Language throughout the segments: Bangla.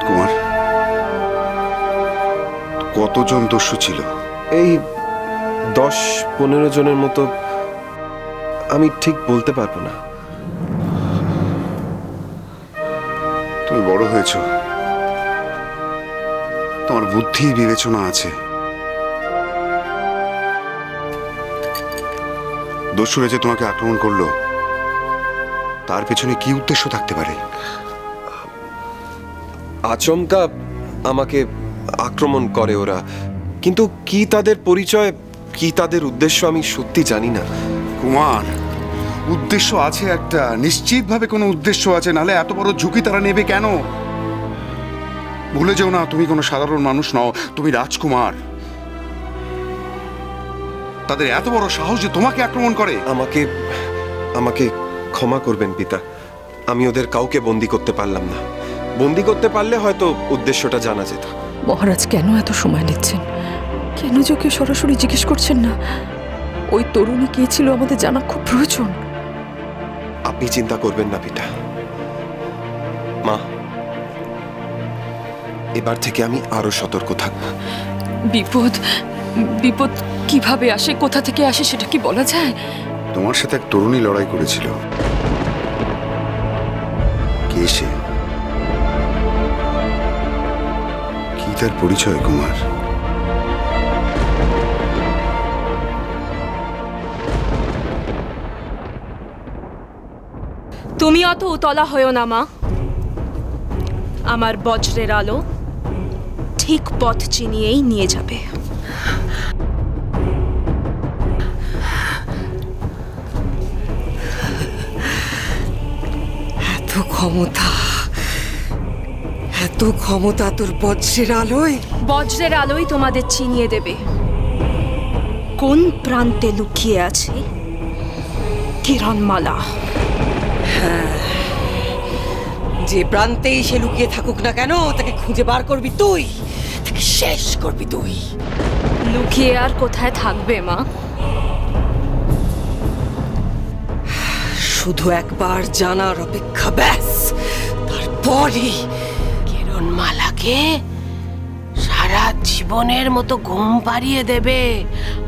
কুমার, কতজন দস্যু ছিল? এই 10-15 জনের মতো, আমি ঠিক বলতে পারবো না। তুমি বড় হয়েছ, তোমার বুদ্ধি বিবেচনা আছে। দস্যুরা যে তোমাকে আক্রমণ করলো, তার পেছনে কি উদ্দেশ্য থাকতে পারে? আচমকা আমাকে আক্রমণ করে ওরা, কিন্তু কি তাদের পরিচয়, কি তাদের উদ্দেশ্য আমি সত্যি জানি না। কুমার, উদ্দেশ্য আছে একটা, নিশ্চিতভাবে কোনো উদ্দেশ্য আছে, নাহলে এত বড় ঝুঁকি তারা নেবে কেন? ভুলে যেও না, তুমি কোনো সাধারণ মানুষ নও, তুমি রাজকুমার। তাদের এত বড় সাহস যে তোমাকে আক্রমণ করে। আমাকে আমাকে ক্ষমা করবেন পিতা, আমি ওদের কাউকে বন্দি করতে পারলাম না। বন্দি করতে পারলে হয়তো উদ্দেশ্যটা জানা যেত। মহারাজ কেন এত সময় নিচ্ছেন? কেন যে কেউ সরাসরি জিজ্ঞেস করছেন না? ওই তরুণী কে ছিল আমাদের জানা খুব প্রয়োজন। আপনি চিন্তা করবেন না পিতা। মা, এবার থেকে আমি আরো সতর্ক থাকব। বিপদ বিপদ কিভাবে আসে, কোথা থেকে আসে সেটা কি বলা যায়? তোমার সাথে এক তরুণী লড়াই করেছিল। কে সে? কি তার পরিচয় কুমার? তুমি অত উতলা হয়েও না মা। আমার বজ্রের আলো ঠিক পথ চিনিয়েই নিয়ে যাবে। এত ক্ষমতা, এত ক্ষমতা তোর বজ্রের আলোয়? বজ্রের আলোই তোমাদের চিনিয়ে দেবে কোন প্রান্তে লুকিয়ে আছে কিরণমালা। হ্যাঁ, যে প্রান্তেই সে লুকিয়ে থাকুক না কেন, তাকে খুঁজে বার করবি তুই, তাকে শেষ করবি তুই। লুকিয়ে আর কোথায় থাকবে মা? শুধু একবার জানার অপেক্ষা, ব্যাস। তারপরই কিরণমালাকে সারা জীবনের মতো ঘুম পাড়িয়ে দেবে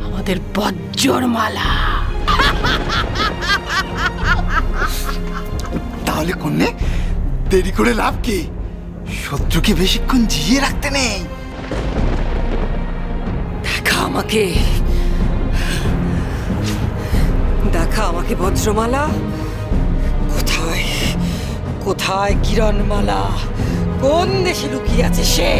আমাদের বজ্জর মালা। তাহলে কন্যে, দেরি করে লাভ কি? শত্রুকে বেশিক্ষণ জিয়ে রাখতে নেই। দেখা আমাকে, দেখা আমাকে বজ্রমালা। কোথায় কোথায় কিরণমালা? কোন দেশে লুকিয়ে আছে সে?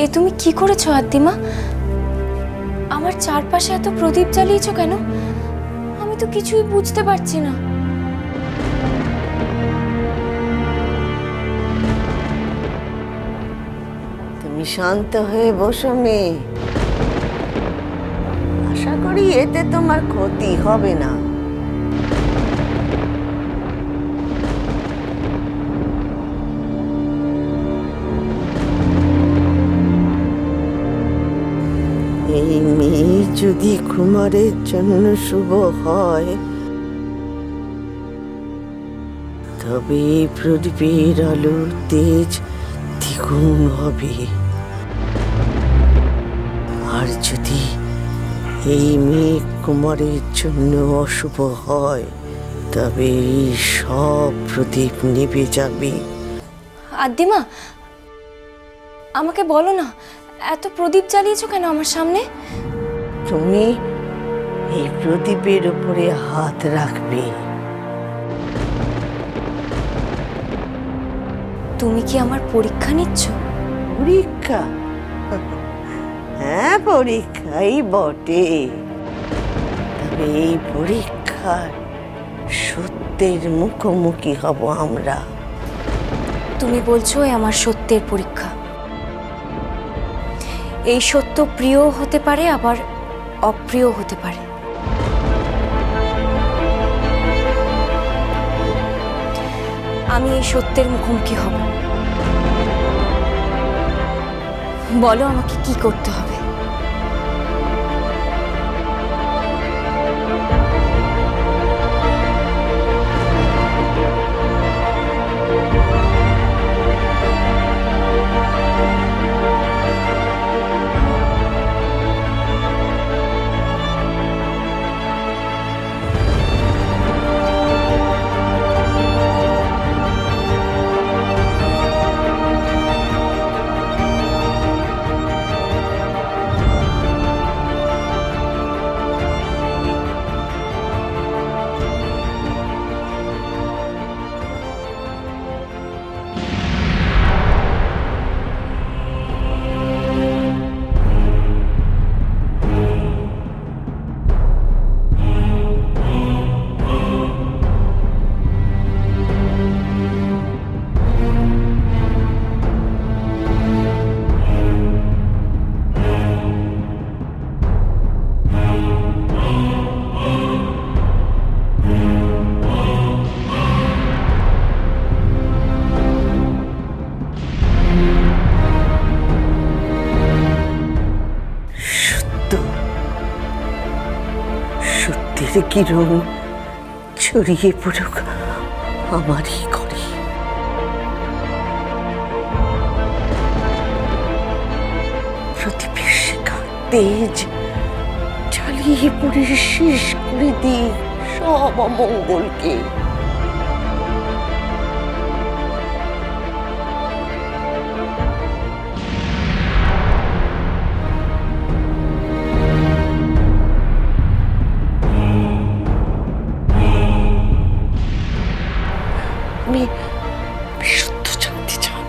এ তুমি কি করেছো আদ্দিমা? আমার চারপাশে এত প্রদীপ জ্বালিয়েছো কেন? আমি তো কিছুই বুঝতে পারছি না। তুমি শান্ত হয়ে বসো মেয়ে, আশা করি এতে তোমার ক্ষতি হবে না। এই মেয়ে যদি কুমারের জন্য শুভ হয়, তবে প্রদীপের আলোর তেজ দ্বিগুণ হবে। আর যদি এই মেয়ে কুমারের জন্য অশুভ হয়, তবে এই সব প্রদীপ নিভে যাবে। আদ্দিমা, আমাকে বলো না, এত প্রদীপ জ্বালিয়েছো কেন আমার সামনে? তুমি এই প্রদীপের উপরে হাত রাখবে। তুমি কি আমার পরীক্ষা নিচ্ছ? পরীক্ষা? হ্যাঁ, পরীক্ষাই বটে। তবে এই পরীক্ষার সত্যের মুখোমুখি হব আমরা। তুমি বলছো আমার সত্যের পরীক্ষা? এই সত্য প্রিয় হতে পারে, আবার অপ্রিয় হতে পারে। আমি এই সত্যের মুখোমুখি হব। বলো আমাকে কি করতে হবে? সত্যের কিরণ ছড়িয়ে পড়ুক আমারই ঘরে। প্রদীপের শিখা তেজ জ্বালিয়ে পড়ে শেষ করে দিই সব অমঙ্গলকে। আমি সত্য জানতে চাই,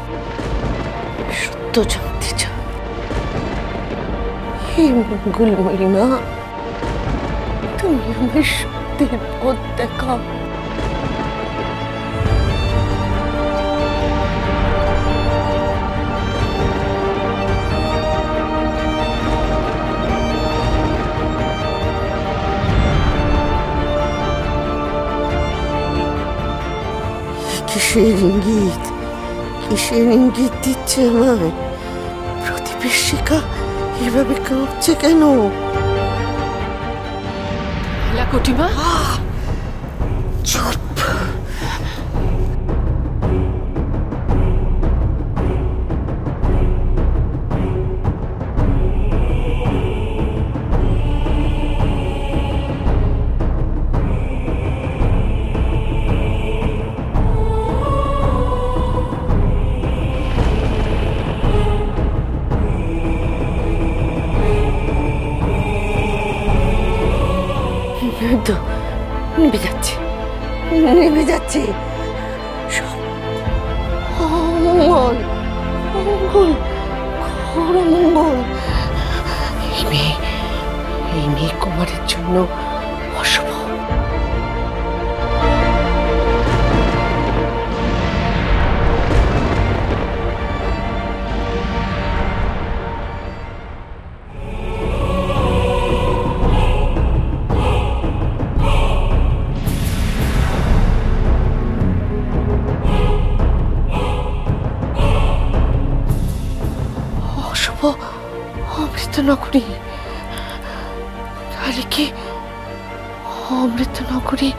সত্য জানতে চাই। হে মঙ্গলময়ী মা, তুমি আমার সত্যের পথ দেখাও। কিসের ইঙ্গিত, কিসের ইঙ্গিত দিচ্ছে আমায়? প্রদীপের শিখা এভাবে কাঁপছে কেন? কোটিমা, চুপ! তো নেমে যাচ্ছে, নেমে যাচ্ছে। সব অমঙ্গল, অমঙ্গল, ঘোর অমঙ্গল। এই মেয়ে কুমারের জন্য অশুভ। অমৃতনগরী, তাহলে কি অমৃতনগরী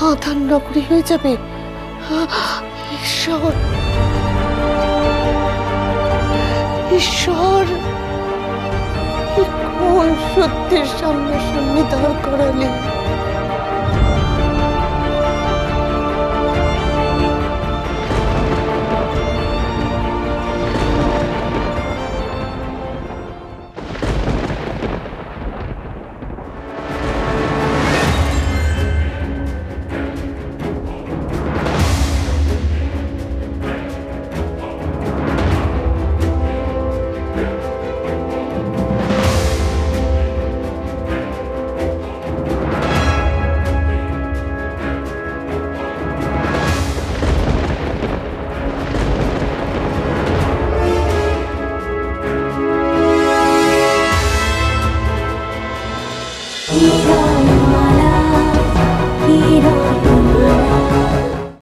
আধান নগরী হয়ে যাবে? ঈশ্বর, ঈশ্বর, কোন সত্যের সামনাসামনি দাঁড় করালে?